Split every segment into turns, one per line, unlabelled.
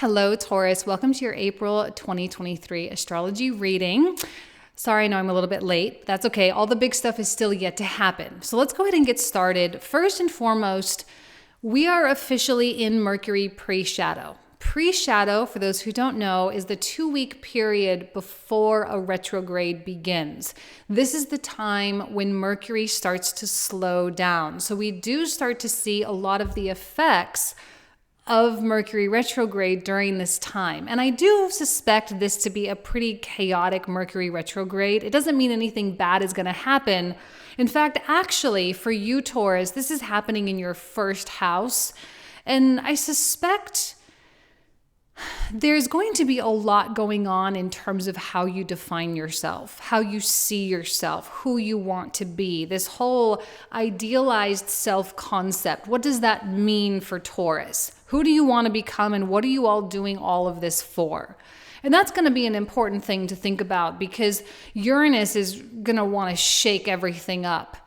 Hello, Taurus. Welcome to your April 2023 astrology reading. Sorry, I know I'm a little bit late. That's okay. All the big stuff is still yet to happen. So let's go ahead and get started. First and foremost, we are officially in Mercury pre-shadow. Pre-shadow, for those who don't know, is the 2-week period before a retrograde begins. This is the time when Mercury starts to slow down. So we do start to see a lot of the effects of Mercury retrograde during this time. And I do suspect this to be a pretty chaotic Mercury retrograde. It doesn't mean anything bad is going to happen. In fact, actually, for you, Taurus, this is happening in your first house. And I suspect there's going to be a lot going on in terms of how you define yourself, how you see yourself, who you want to be, this whole idealized self-concept. What does that mean for Taurus? Who do you want to become, and what are you all doing all of this for? And that's going to be an important thing to think about because Uranus is going to want to shake everything up.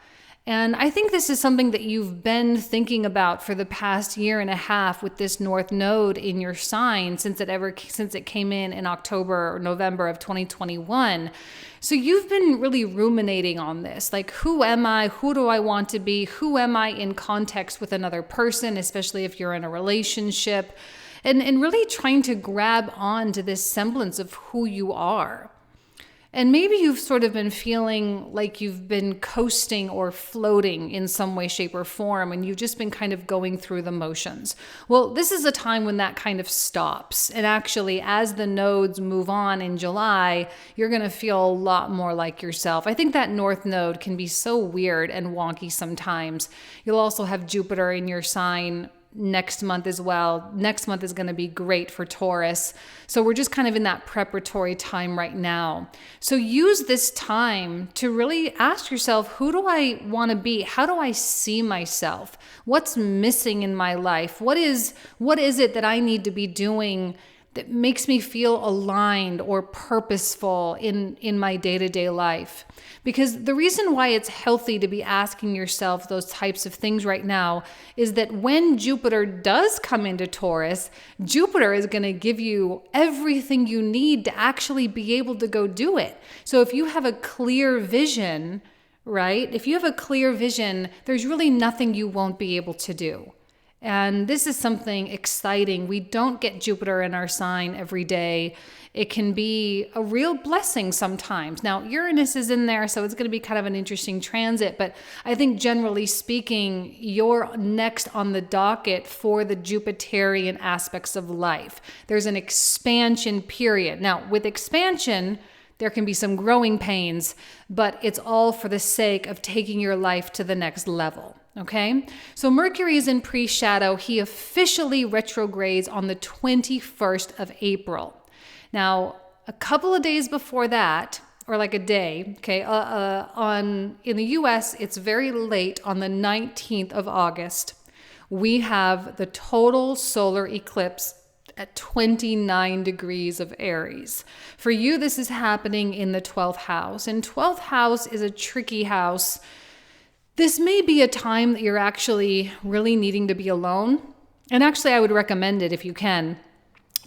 And I think this is something that you've been thinking about for the past year and a half with this North Node in your sign since it came in October or November of 2021. So you've been really ruminating on this. Like, who am I? Who do I want to be? Who am I in context with another person, especially if you're in a relationship? And really trying to grab on to this semblance of who you are. And maybe you've sort of been feeling like you've been coasting or floating in some way, shape, or form, and you've just been kind of going through the motions. Well, this is a time when that kind of stops. And actually, as the nodes move on in July, you're going to feel a lot more like yourself. I think that North Node can be so weird and wonky sometimes. You'll also have Jupiter in your sign next month as well. Next month is going to be great for Taurus. So we're just kind of in that preparatory time right now. So use this time to really ask yourself, who do I want to be? How do I see myself? What's missing in my life? What is it that I need to be doing that makes me feel aligned or purposeful in my day-to-day life? Because the reason why it's healthy to be asking yourself those types of things right now is that when Jupiter does come into Taurus, Jupiter is going to give you everything you need to actually be able to go do it. So if you have a clear vision, right? If you have a clear vision, there's really nothing you won't be able to do. And this is something exciting. We don't get Jupiter in our sign every day. It can be a real blessing sometimes. Now, Uranus is in there, so it's going to be kind of an interesting transit. But I think generally speaking, you're next on the docket for the Jupiterian aspects of life. There's an expansion period. Now, with expansion, there can be some growing pains, but it's all for the sake of taking your life to the next level. Okay, so Mercury is in pre-shadow. He officially retrogrades on the 21st of April. Now, a couple of days before that, or like a day, okay, in the US, it's very late on the 19th of August. We have the total solar eclipse at 29 degrees of Aries. For you, this is happening in the 12th house. And 12th house is a tricky house. This may be a time that you're actually really needing to be alone. And actually, I would recommend it if you can,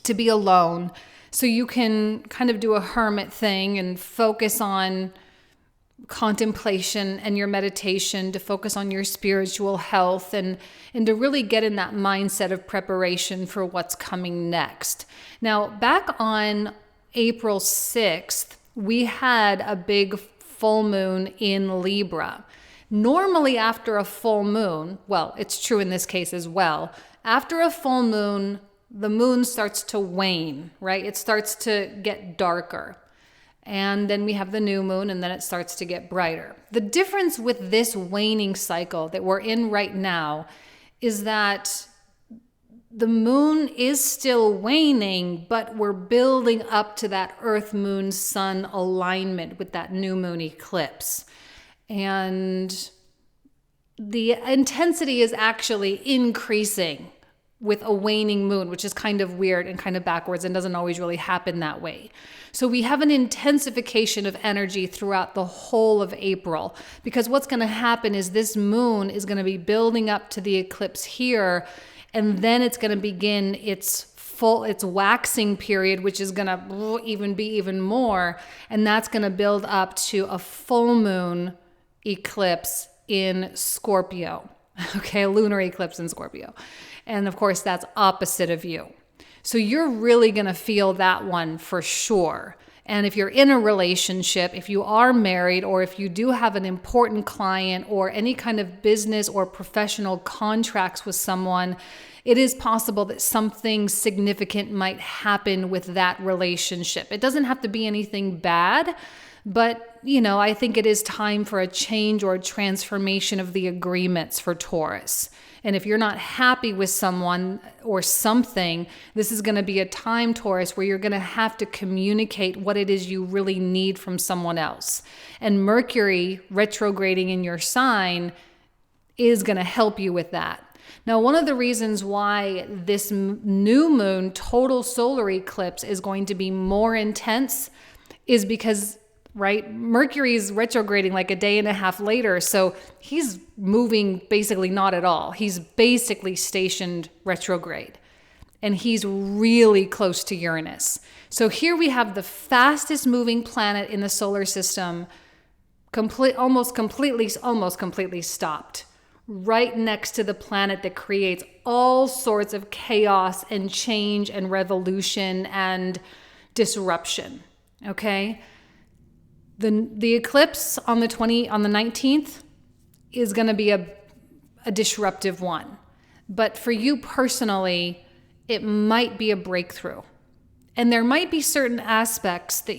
to be alone so you can kind of do a hermit thing and focus on contemplation and your meditation, to focus on your spiritual health and to really get in that mindset of preparation for what's coming next. Now, back on April 6th, we had a big full moon in Libra. Normally after a full moon, well, it's true in this case as well, after a full moon, the moon starts to wane, right? It starts to get darker. And then we have the new moon, and then it starts to get brighter. The difference with this waning cycle that we're in right now is that the moon is still waning, but we're building up to that Earth, Moon, Sun alignment with that new moon eclipse. And the intensity is actually increasing with a waning moon, which is kind of weird and kind of backwards and doesn't always really happen that way. So we have an intensification of energy throughout the whole of April, because what's going to happen is this moon is going to be building up to the eclipse here, and then it's going to begin its its waxing period, which is going to be even more. And that's going to build up to a full moon eclipse in Scorpio. Okay, a lunar eclipse in Scorpio. And of course, that's opposite of you. So you're really going to feel that one for sure. And if you're in a relationship, if you are married, or if you do have an important client or any kind of business or professional contracts with someone, it is possible that something significant might happen with that relationship. It doesn't have to be anything bad, but I think it is time for a change or a transformation of the agreements for Taurus. And if you're not happy with someone or something, this is going to be a time, Taurus, where you're going to have to communicate what it is you really need from someone else. And Mercury retrograding in your sign is going to help you with that. Now, one of the reasons why this new moon total solar eclipse is going to be more intense is because Mercury is retrograding like a day and a half later. So he's moving basically not at all. He's basically stationed retrograde. And he's really close to Uranus. So here we have the fastest moving planet in the solar system almost completely stopped. Right next to the planet that creates all sorts of chaos and change and revolution and disruption. Okay? The eclipse on the 19th is going to be a disruptive one. But for you personally, it might be a breakthrough. And there might be certain aspects that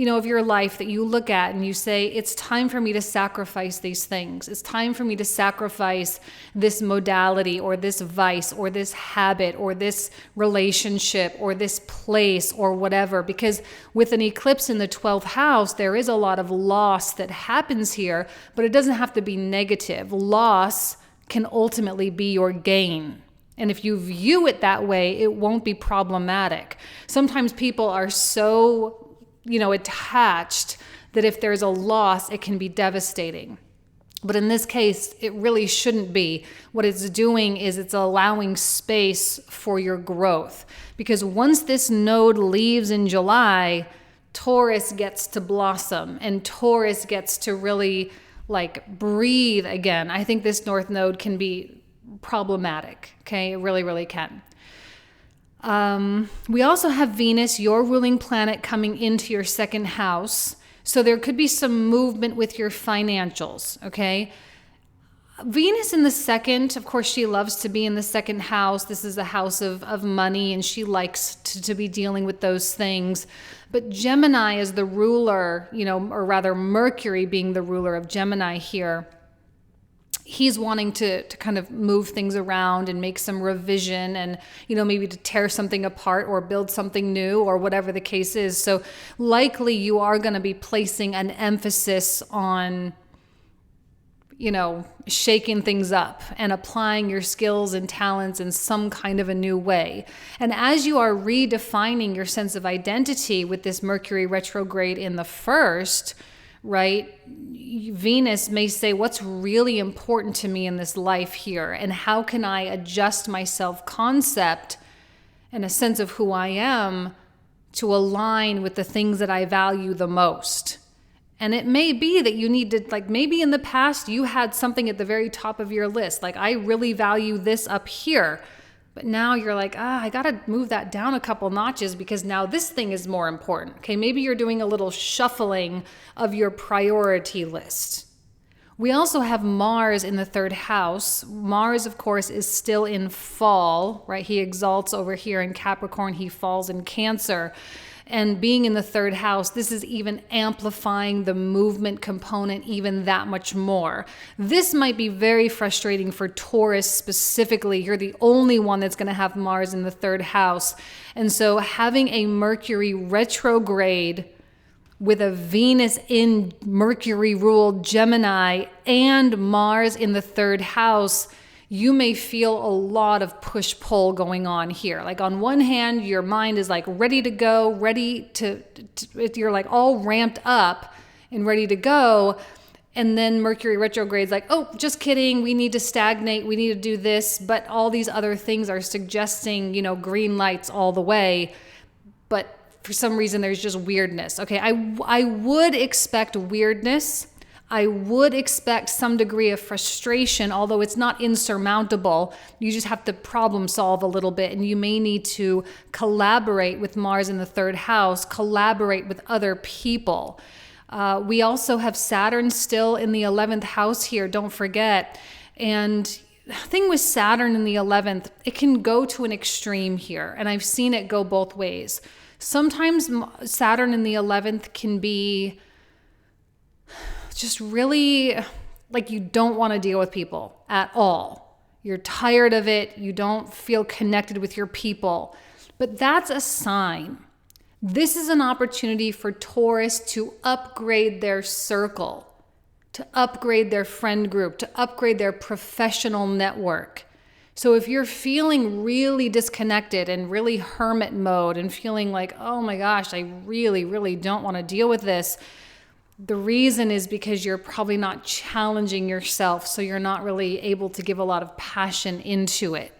of your life that you look at and you say, it's time for me to sacrifice these things. It's time for me to sacrifice this modality or this vice or this habit or this relationship or this place or whatever. Because with an eclipse in the 12th house, there is a lot of loss that happens here, but it doesn't have to be negative. Loss can ultimately be your gain. And if you view it that way, it won't be problematic. Sometimes people are so attached that if there's a loss, it can be devastating. But in this case, it really shouldn't be. What it's doing is it's allowing space for your growth. Because once this node leaves in July, Taurus gets to blossom and Taurus gets to really breathe again. I think this North Node can be problematic. Okay, it really, really can. We also have Venus, your ruling planet, coming into your second house. So there could be some movement with your financials, okay? Venus in the second, of course, she loves to be in the second house. This is a house of money, and she likes to be dealing with those things. But Gemini is the ruler, or rather Mercury being the ruler of Gemini here. He's wanting to kind of move things around and make some revision and, maybe to tear something apart or build something new or whatever the case is. So likely you are going to be placing an emphasis on, shaking things up and applying your skills and talents in some kind of a new way. And as you are redefining your sense of identity with this Mercury retrograde in the first, Venus may say, what's really important to me in this life here? And how can I adjust my self-concept and a sense of who I am to align with the things that I value the most? And it may be that you need to, maybe in the past you had something at the very top of your list. I really value this up here. But now you're I got to move that down a couple notches because now this thing is more important. Okay, maybe you're doing a little shuffling of your priority list. We also have Mars in the third house. Mars, of course, is still in fall, right? He exalts over here in Capricorn. He falls in Cancer. And being in the third house, this is even amplifying the movement component even that much more. This might be very frustrating for Taurus specifically. You're the only one that's going to have Mars in the third house. And so having a Mercury retrograde with a Venus in Mercury-ruled Gemini and Mars in the third house, you may feel a lot of push-pull going on here. On one hand, your mind is ready to go, you're all ramped up and ready to go. And then Mercury retrograde's like, oh, just kidding. We need to stagnate. We need to do this. But all these other things are suggesting, green lights all the way. But for some reason, there's just weirdness. Okay, I would expect weirdness. I would expect some degree of frustration, although it's not insurmountable. You just have to problem solve a little bit, and you may need to collaborate with Mars in the third house, collaborate with other people. We also have Saturn still in the 11th house here, don't forget. And the thing with Saturn in the 11th, it can go to an extreme here, and I've seen it go both ways. Sometimes Saturn in the 11th can be just really like you don't want to deal with people at all. You're tired of it. You don't feel connected with your people. But that's a sign. This is an opportunity for Taurus to upgrade their circle, to upgrade their friend group, to upgrade their professional network. So if you're feeling really disconnected and really hermit mode and feeling like, oh my gosh, I really, really don't want to deal with this, the reason is because you're probably not challenging yourself, so you're not really able to give a lot of passion into it.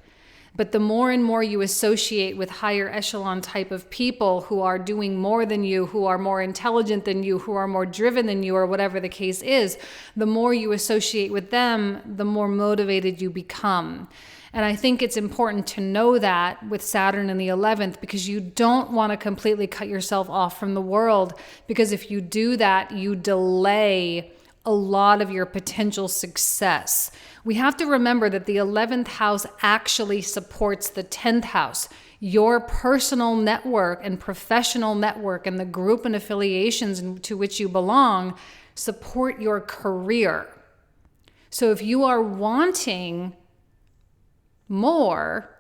But the more and more you associate with higher echelon type of people who are doing more than you, who are more intelligent than you, who are more driven than you, or whatever the case is, the more you associate with them, the more motivated you become. And I think it's important to know that with Saturn in the 11th, because you don't want to completely cut yourself off from the world, because if you do that, you delay a lot of your potential success. We have to remember that the 11th house actually supports the 10th house. Your personal network and professional network and the group and affiliations to which you belong support your career. So if you are wanting more,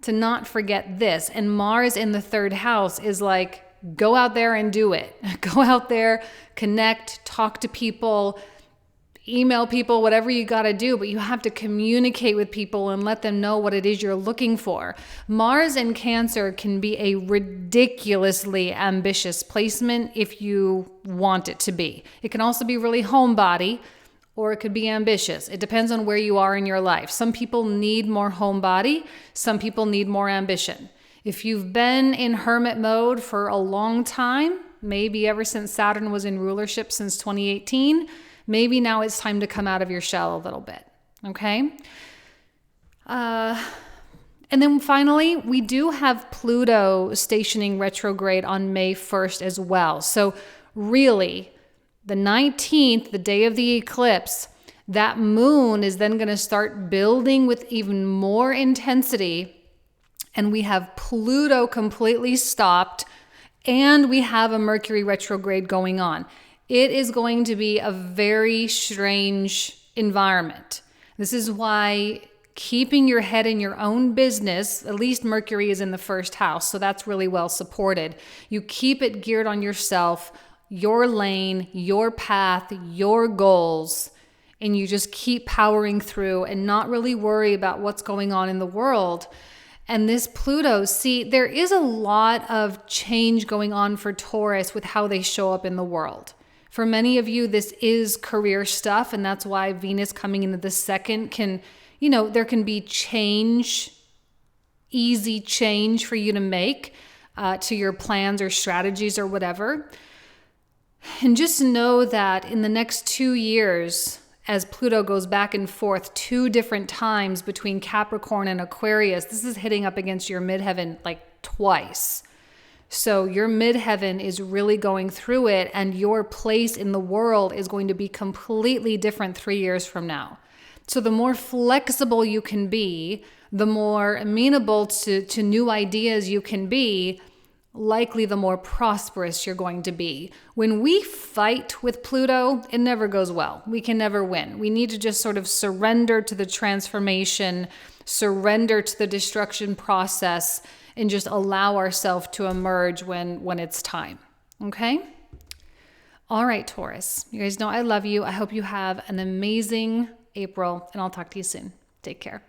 to not forget this. And Mars in the third house is like, go out there and do it. Go out there, connect, talk to people, email people, whatever you got to do, but you have to communicate with people and let them know what it is you're looking for. Mars in Cancer can be a ridiculously ambitious placement if you want it to be. It can also be really homebody, or it could be ambitious. It depends on where you are in your life. Some people need more homebody. Some people need more ambition. If you've been in hermit mode for a long time, maybe ever since Saturn was in rulership since 2018, maybe now it's time to come out of your shell a little bit, okay? And then finally, we do have Pluto stationing retrograde on May 1st as well. So really, the 19th, the day of the eclipse, that moon is then going to start building with even more intensity. And we have Pluto completely stopped, and we have a Mercury retrograde going on. It is going to be a very strange environment. This is why keeping your head in your own business, at least Mercury is in the first house, so that's really well supported. You keep it geared on yourself, your lane, your path, your goals, and you just keep powering through and not really worry about what's going on in the world. And this Pluto, see, there is a lot of change going on for Taurus with how they show up in the world. For many of you, this is career stuff, and that's why Venus coming into the second can, there can be change, easy change for you to make to your plans or strategies or whatever. And just know that in the next 2 years, as Pluto goes back and forth 2 different times between Capricorn and Aquarius, this is hitting up against your midheaven like twice. So your midheaven is really going through it, and your place in the world is going to be completely different 3 years from now. So the more flexible you can be, the more amenable to new ideas you can be, likely the more prosperous you're going to be. When we fight with Pluto, it never goes well. We can never win. We need to just sort of surrender to the transformation, surrender to the destruction process, and just allow ourselves to emerge when it's time. Okay? All right, Taurus. You guys know I love you. I hope you have an amazing April, and I'll talk to you soon. Take care.